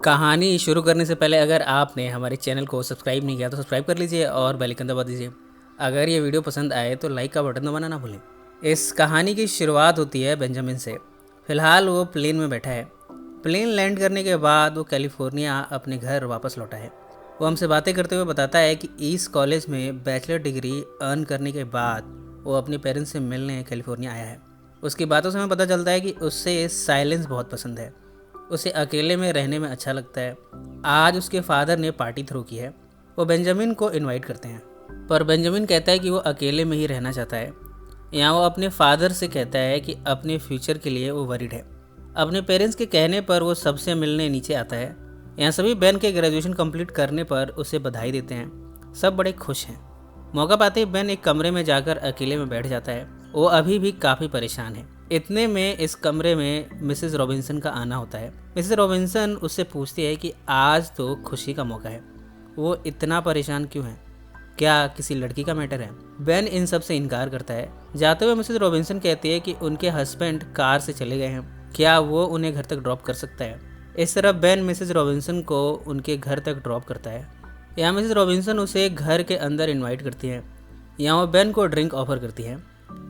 कहानी शुरू करने से पहले अगर आपने हमारे चैनल को सब्सक्राइब नहीं किया तो सब्सक्राइब कर लीजिए और बेल आइकन दबा दीजिए। अगर ये वीडियो पसंद आए तो लाइक का बटन दबाना ना भूलें। इस कहानी की शुरुआत होती है बेंजामिन से। फ़िलहाल वो प्लेन में बैठा है। प्लेन लैंड करने के बाद वो कैलिफोर्निया अपने घर वापस लौटा है। वो हमसे बातें करते हुए बताता है कि ईस्ट कॉलेज में बैचलर डिग्री अर्न करने के बाद वो अपने पेरेंट्स से मिलने कैलिफोर्निया आया है। उसकी बातों से हमें पता चलता है कि उससे साइलेंस बहुत पसंद है। उसे अकेले में रहने में अच्छा लगता है। आज उसके फादर ने पार्टी थ्रो की है। वो बेंजामिन को इनवाइट करते हैं, पर बेंजामिन कहता है कि वो अकेले में ही रहना चाहता है। यहाँ वो अपने फादर से कहता है कि अपने फ्यूचर के लिए वो वरीड है। अपने पेरेंट्स के कहने पर वो सबसे मिलने नीचे आता है। यहाँ सभी बेन के ग्रेजुएशन कंप्लीट करने पर उसे बधाई देते हैं। सब बड़े खुश हैं। मौका पाते ही बेन एक कमरे में जाकर अकेले में बैठ जाता है। वो अभी भी काफ़ी परेशान है। इतने में इस कमरे में मिसेस रॉबिन्सन का आना होता है। मिसेस रॉबिन्सन उससे पूछती है कि आज तो खुशी का मौका है, वो इतना परेशान क्यों है? क्या किसी लड़की का मैटर है? बेन इन सब से इनकार करता है। जाते हुए मिसेस रॉबिन्सन कहती है कि उनके हस्बैंड कार से चले गए हैं, क्या वो उन्हें घर तक ड्रॉप कर सकता है? इस तरह बेन मिसेस रॉबिन्सन को उनके घर तक ड्रॉप करता है। यहाँ मिसेस रॉबिन्सन उसे घर के अंदर इन्वाइट करती है। यहाँ वो बेन को ड्रिंक ऑफर करती है।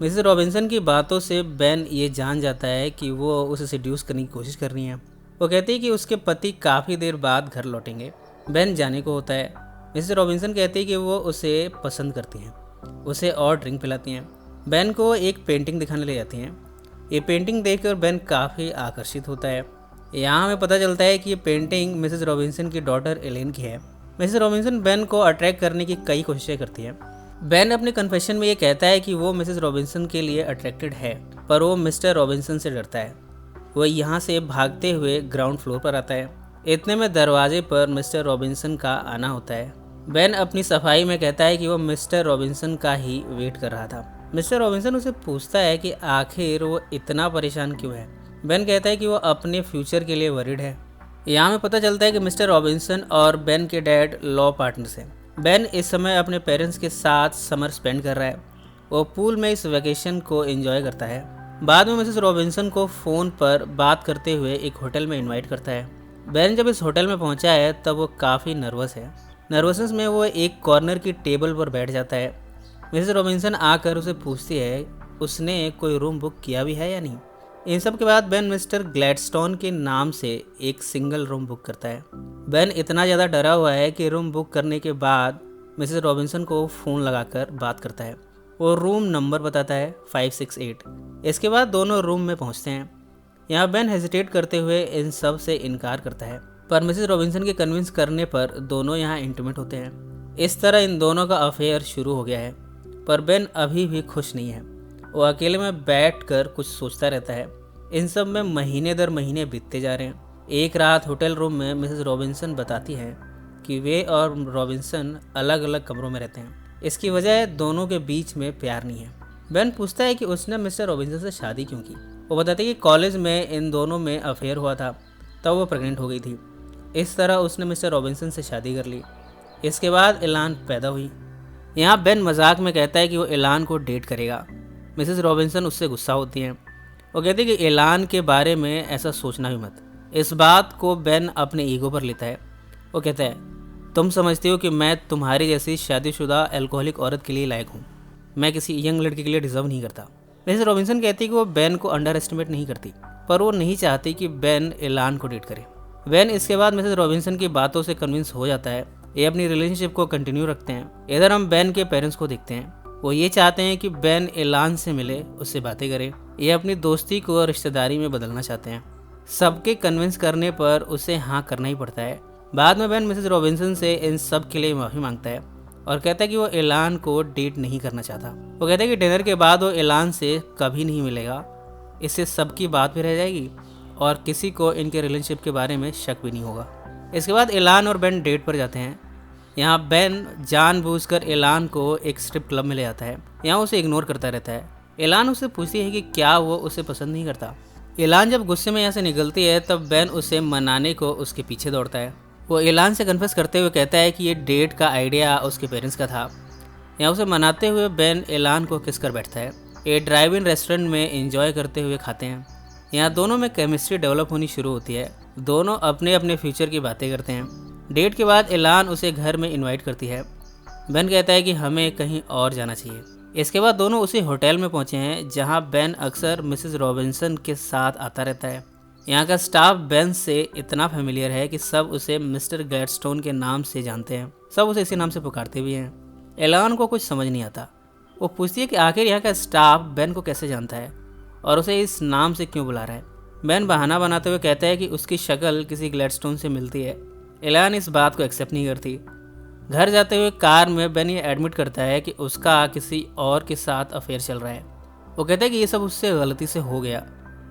मिसेस रॉबिन्सन की बातों से बेन ये जान जाता है कि वो उसे सेड्यूस करने की कोशिश कर रही है। वो कहती है कि उसके पति काफ़ी देर बाद घर लौटेंगे। बेन जाने को होता है। मिसेस रॉबिन्सन कहती है कि वो उसे पसंद करती हैं। उसे और ड्रिंक पिलाती हैं। बेन को एक पेंटिंग दिखाने ले जाती हैं। ये पेंटिंग देखकर बेन काफ़ी आकर्षित होता है। यहाँ हमें पता चलता है कि ये पेंटिंग मिसेस रॉबिन्सन की डॉटर एलेन की है। मिसेस रॉबिन्सन बेन को अट्रैक्ट करने की कई कोशिशें करती है। बेन अपने कन्फेशन में ये कहता है कि वो मिसेस रॉबिन्सन के लिए अट्रैक्टेड है, पर वो मिस्टर रॉबिन्सन से डरता है। वो यहाँ से भागते हुए ग्राउंड फ्लोर पर आता है। इतने में दरवाजे पर मिस्टर रॉबिन्सन का आना होता है। बेन अपनी सफाई में कहता है कि वो मिस्टर रॉबिन्सन का ही वेट कर रहा था। मिस्टर रॉबिन्सन उसे पूछता है कि आखिर वो इतना परेशान क्यों है। बेन कहता है कि वो अपने फ्यूचर के लिए वरीड है। यहाँ में पता चलता है कि मिस्टर रॉबिन्सन और बेन के डैड लॉ पार्टनर्स हैं। बेन इस समय अपने पेरेंट्स के साथ समर स्पेंड कर रहा है। वो पूल में इस वेकेशन को एंजॉय करता है। बाद में मिसेस रॉबिन्सन को फ़ोन पर बात करते हुए एक होटल में इनवाइट करता है। बेन जब इस होटल में पहुंचा है तब वो काफ़ी नर्वस है। नर्वसनेस में वो एक कॉर्नर की टेबल पर बैठ जाता है। मिसेस रॉबिन्सन आकर उसे पूछती है उसने कोई रूम बुक किया भी है या नहीं। इन सब के बाद बेन मिस्टर ग्लैडस्टोन के नाम से एक सिंगल रूम बुक करता है। बेन इतना ज़्यादा डरा हुआ है कि रूम बुक करने के बाद मिसेस रॉबिन्सन को फ़ोन लगाकर बात करता है। वो रूम नंबर बताता है 568। इसके बाद दोनों रूम में पहुंचते हैं। यहाँ बेन हेजिटेट करते हुए इन सब से इनकार करता है, पर मिसेस रॉबिन्सन के कन्विंस करने पर दोनों यहाँ इंटीमेट होते हैं। इस तरह इन दोनों का अफेयर शुरू हो गया है, पर बेन अभी भी खुश नहीं है। वो अकेले में बैठकर कुछ सोचता रहता है। इन सब में महीने दर महीने बीतते जा रहे हैं। एक रात होटल रूम में मिसेस रॉबिन्सन बताती हैं कि वे और रॉबिन्सन अलग अलग कमरों में रहते हैं। इसकी वजह दोनों के बीच में प्यार नहीं है। बेन पूछता है कि उसने मिस्टर रॉबिन्सन से शादी क्यों की। वो बताती है कि कॉलेज में इन दोनों में अफेयर हुआ था, तब वो प्रेग्नेंट हो गई थी। इस तरह उसने मिस्टर रॉबिन्सन से शादी कर ली। इसके बाद एलान पैदा हुई। यहाँ बेन मजाक में कहता है कि वो एलान को डेट करेगा। मिसेस रॉबिन्सन उससे गुस्सा होती हैं। वो कहती है कि एलान के बारे में ऐसा सोचना भी मत। इस बात को बेन अपने ईगो पर लेता है। वो कहता है तुम समझती हो कि मैं तुम्हारी जैसी शादीशुदा अल्कोहलिक औरत के लिए लायक हूँ। मैं किसी यंग लड़की के लिए डिजर्व नहीं करता। मिसेस रॉबिन्सन कहती है कि वो बेन को अंडर एस्टिमेट नहीं करती, पर वो नहीं चाहती कि बेन एलान को डेट करे। बेन इसके बाद मिसेस रॉबिन्सन की बातों से कन्विंस हो जाता है। ये अपनी रिलेशनशिप को कंटिन्यू रखते हैं। इधर हम बेन के पेरेंट्स को देखते हैं। वो ये चाहते हैं कि बेन एलान से मिले, उससे बातें करे। ये अपनी दोस्ती को रिश्तेदारी में बदलना चाहते हैं। सबके कन्विंस करने पर उसे हाँ करना ही पड़ता है। बाद में बेन मिसेस रॉबिन्सन से इन सब के लिए माफ़ी मांगता है और कहता है कि वो एलान को डेट नहीं करना चाहता। वो कहता है कि डिनर के बाद वो एलान से कभी नहीं मिलेगा। इससे सबकी बात भी रह जाएगी और किसी को इनके रिलेशनशिप के बारे में शक भी नहीं होगा। इसके बाद एलान और बेन डेट पर जाते हैं। यहाँ बेन जानबूझकर एलान को एक स्ट्रिप क्लब में ले जाता है। यहाँ उसे इग्नोर करता रहता है। एलान उससे पूछती है कि क्या वो उसे पसंद नहीं करता। एलान जब गुस्से में यहाँ से निकलती है तब बेन उसे मनाने को उसके पीछे दौड़ता है। वो एलान से कन्फेस करते हुए कहता है कि ये डेट का आइडिया उसके पेरेंट्स का था। यहाँ उसे मनाते हुए बेन एलान को किस कर बैठता है। ये ड्राइव इन रेस्टोरेंट में एंजॉय करते हुए खाते हैं। यहाँ दोनों में केमिस्ट्री डेवलप होनी शुरू होती है। दोनों अपने अपने फ्यूचर की बातें करते हैं। डेट के बाद एलान उसे घर में इनवाइट करती है। बेन कहता है कि हमें कहीं और जाना चाहिए। इसके बाद दोनों उसी होटल में पहुंचे हैं जहां बेन अक्सर मिसेस रॉबिन्सन के साथ आता रहता है। यहाँ का स्टाफ बेन से इतना फेमिलियर है कि सब उसे मिस्टर ग्लैडस्टोन के नाम से जानते हैं, सब उसे इसी नाम से पुकारते भी हैं। एलान को कुछ समझ नहीं आता। वो पूछती है कि आखिर यहाँ का स्टाफ बेन को कैसे जानता है और उसे इस नाम से क्यों बुला रहा है। बेन बहाना बनाते हुए कहता है कि उसकी शक्ल किसी ग्लैडस्टोन से मिलती है। एलान इस बात को एक्सेप्ट नहीं करती। घर जाते हुए कार में बेन ये एडमिट करता है कि उसका किसी और के साथ अफेयर चल रहा है। वो कहता है कि ये सब उससे गलती से हो गया।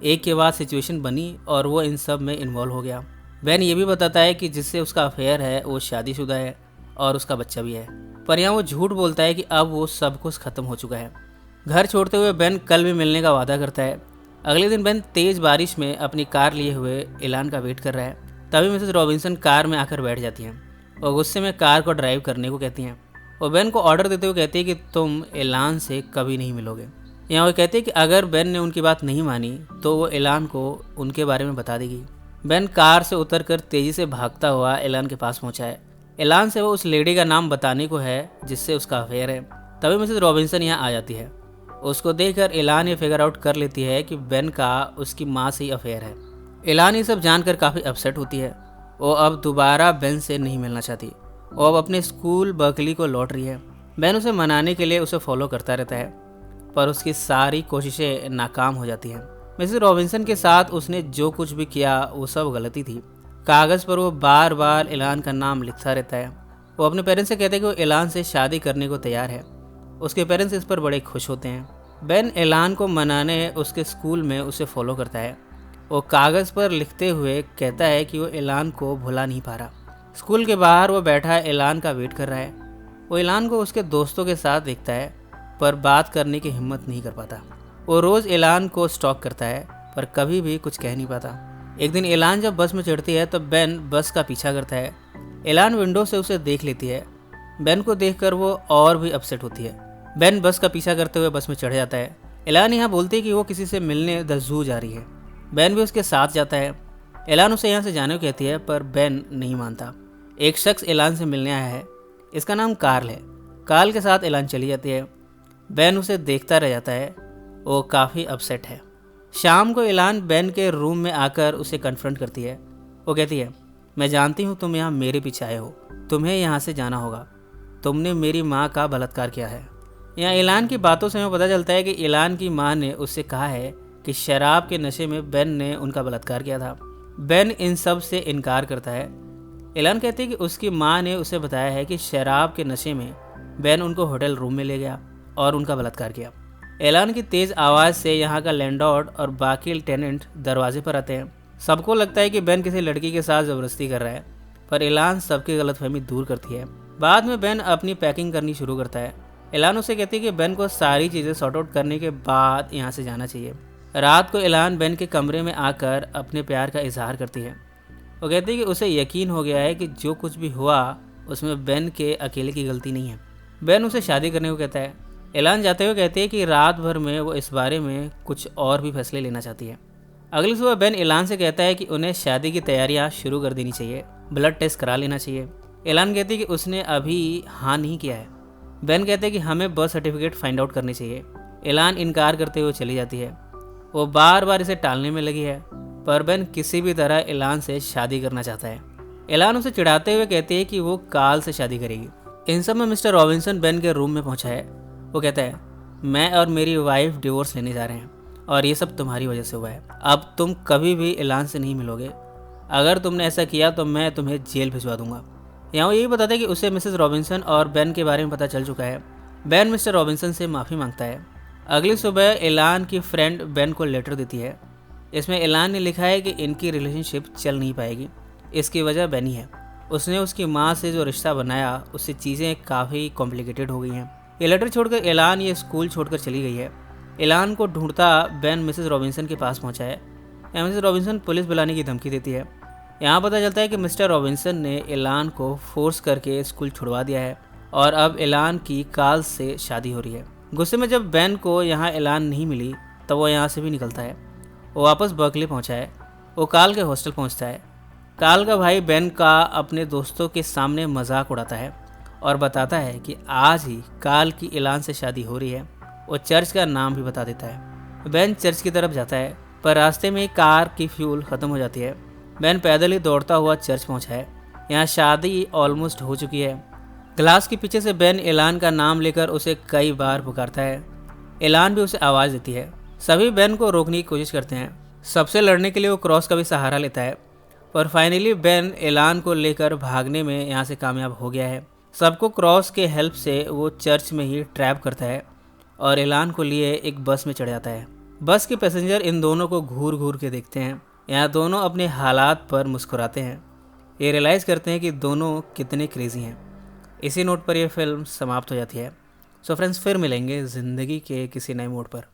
एक के बाद सिचुएशन बनी और वो इन सब में इन्वॉल्व हो गया। बेन ये भी बताता है कि जिससे उसका अफेयर है वो शादीशुदा है और उसका बच्चा भी है, पर यहाँ वो झूठ बोलता है कि अब वो सब कुछ खत्म हो चुका है। घर छोड़ते हुए बेन कल भी मिलने का वादा करता है। अगले दिन बेन तेज बारिश में अपनी कार लिए हुए एलान का वेट कर रहा है। तभी मिसेस रॉबिन्सन कार में आकर बैठ जाती हैं और गुस्से में कार को ड्राइव करने को कहती हैं। और बेन को ऑर्डर देते हुए कहती है कि तुम एलान से कभी नहीं मिलोगे। यहाँ वो कहते हैं कि अगर बेन ने उनकी बात नहीं मानी तो वो एलान को उनके बारे में बता देगी। बेन कार से उतरकर तेजी से भागता हुआ एलान के पास पहुंचा है। एलान से वो उस लेडी का नाम बताने को है जिससे उसका अफेयर है। तभी मिसेस रॉबिन्सन यहाँ आ जाती है। उसको देखकर एलान ये फिगर आउट कर लेती है कि बेन का उसकी माँ से ही अफेयर है। एलान ये सब जानकर काफ़ी अपसेट होती है। वो अब दोबारा बेन से नहीं मिलना चाहती। वो अब अपने स्कूल बर्कली को लौट रही है। बेन उसे मनाने के लिए उसे फॉलो करता रहता है, पर उसकी सारी कोशिशें नाकाम हो जाती हैं। मिसेस रॉबिन्सन के साथ उसने जो कुछ भी किया वो सब गलती थी। कागज़ पर वो बार बार एलान का नाम लिखता रहता है। वो अपने पेरेंट्स से कहते हैं कि वो एलान से शादी करने को तैयार है। उसके पेरेंट्स इस पर बड़े खुश होते हैं। बेन एलान को मनाने उसके स्कूल में उसे फॉलो करता है। वो कागज़ पर लिखते हुए कहता है कि वो एलान को भुला नहीं पा रहा। स्कूल के बाहर वो बैठा एलान का वेट कर रहा है। वो एलान को उसके दोस्तों के साथ देखता है, पर बात करने की हिम्मत नहीं कर पाता। वो रोज़ एलान को स्टॉक करता है, पर कभी भी कुछ कह नहीं पाता। एक दिन एलान जब बस में चढ़ती है तो बेन बस का पीछा करता है। एलान विंडो से उसे देख लेती है। बेन को देखकर वो और भी अपसेट होती है। बेन बस का पीछा करते हुए बस में चढ़ जाता है। एलान यहाँ बोलती है कि वो किसी से मिलने द जू जा रही है। बेन भी उसके साथ जाता है। एलान उसे यहाँ से जाने को कहती है, पर बेन नहीं मानता। एक शख्स एलान से मिलने आया है। इसका नाम कार्ल है। कार्ल के साथ एलान चली जाती है। बेन उसे देखता रह जाता है। वो काफ़ी अपसेट है। शाम को एलान बेन के रूम में आकर उसे कन्फ्रंट करती है। वो कहती है, मैं जानती हूँ तुम यहाँ मेरे पीछे आए हो। तुम्हें यहाँ से जाना होगा। तुमने मेरी माँ का बलात्कार किया है। यहाँ एलान की बातों से हमें पता चलता है कि एलान की माँ ने उससे कहा है कि शराब के नशे में बेन ने उनका बलात्कार किया था। बेन इन सब से इनकार करता है। एलान कहती है कि उसकी माँ ने उसे बताया है कि शराब के नशे में बेन उनको होटल रूम में ले गया और उनका बलात्कार किया। एलान की तेज़ आवाज़ से यहाँ का लैंडलॉर्ड और बाकी टेनेंट दरवाजे पर आते हैं। सबको लगता है कि बेन किसी लड़की के साथ ज़बरदस्ती कर रहा है, पर एलान सबकी गलतफहमी दूर करती है। बाद में बेन अपनी पैकिंग करनी शुरू करता है। एलान उसे कहती है कि बेन को सारी चीज़ें सॉर्ट आउट करने के बाद यहाँ से जाना चाहिए। रात को एलान बेन के कमरे में आकर अपने प्यार का इजहार करती है। वो कहती है कि उसे यकीन हो गया है कि जो कुछ भी हुआ उसमें बेन के अकेले की गलती नहीं है। बेन उसे शादी करने को कहता है। एलान जाते हुए कहती है कि रात भर में वो इस बारे में कुछ और भी फैसले लेना चाहती है। अगली सुबह बेन एलान से कहता है कि उन्हें शादी की तैयारियां शुरू कर देनी चाहिए, ब्लड टेस्ट करा लेना चाहिए। एलान कहती है कि उसने अभी हाँ नहीं किया है। बेन कहते हैं कि हमें बर्थ सर्टिफिकेट फाइंड आउट करनी चाहिए। एलान इनकार करते हुए चली जाती है। वो बार बार इसे टालने में लगी है, पर बेन किसी भी तरह एलान से शादी करना चाहता है। एलान उसे चिढ़ाते हुए कहती है कि वो काल से शादी करेगी। इन सब में मिस्टर रॉबिन्सन बेन के रूम में पहुंचा है। वो कहता है, मैं और मेरी वाइफ डिवोर्स लेने जा रहे हैं और ये सब तुम्हारी वजह से हुआ है। अब तुम कभी भी एलान से नहीं मिलोगे। अगर तुमने ऐसा किया तो मैं तुम्हें जेल भिजवा दूंगा। यहाँ वो यही बताता है कि उसे मिसेस रॉबिन्सन और बेन के बारे में पता चल चुका है। बेन मिस्टर रॉबिन्सन से माफ़ी मांगता है। अगली सुबह एलान की फ्रेंड बेन को लेटर देती है। इसमें एलान ने लिखा है कि इनकी रिलेशनशिप चल नहीं पाएगी। इसकी वजह बेन ही है। उसने उसकी माँ से जो रिश्ता बनाया उससे चीज़ें काफ़ी कॉम्प्लिकेटेड हो गई हैं। ये लेटर छोड़कर एलान ये स्कूल छोड़कर चली गई है। एलान को ढूंढता बेन मिसेस रॉबिन्सन के पास पहुंचा है। यहाँ मिसेस रॉबिन्सन पुलिस बुलाने की धमकी देती है। यहाँ पता चलता है कि मिस्टर रॉबिन्सन ने एलान को फोर्स करके स्कूल छुड़वा दिया है और अब एलान की काल से शादी हो रही है। गुस्से में जब बेन को यहाँ एलान नहीं मिली तब वो यहाँ से भी निकलता है। वो वापस बर्कली पहुँचा है। वो काल के हॉस्टल पहुँचता है। कार्ल का भाई बेन का अपने दोस्तों के सामने मजाक उड़ाता है और बताता है कि आज ही कार्ल की एलान से शादी हो रही है। वो चर्च का नाम भी बता देता है। बेन चर्च की तरफ जाता है, पर रास्ते में कार की फ्यूल खत्म हो जाती है। बेन पैदल ही दौड़ता हुआ चर्च पहुंचा है। यहाँ शादी ऑलमोस्ट हो चुकी है। ग्लास के पीछे से बेन एलान का नाम लेकर उसे कई बार पुकारता है। एलान भी उसे आवाज़ देती है। सभी बेन को रोकने की कोशिश करते हैं। सबसे लड़ने के लिए वो क्रॉस का भी सहारा लेता है, पर फाइनली बेन एलान को लेकर भागने में यहाँ से कामयाब हो गया है। सबको क्रॉस के हेल्प से वो चर्च में ही ट्रैप करता है और एलान को लिए एक बस में चढ़ जाता है। बस के पैसेंजर इन दोनों को घूर घूर के देखते हैं। यहाँ दोनों अपने हालात पर मुस्कुराते हैं। ये रियलाइज़ करते हैं कि दोनों कितने क्रेजी हैं। इसी नोट पर यह फिल्म समाप्त हो जाती है। सो फ्रेंड्स, फिर मिलेंगे ज़िंदगी के किसी नए मोड़ पर।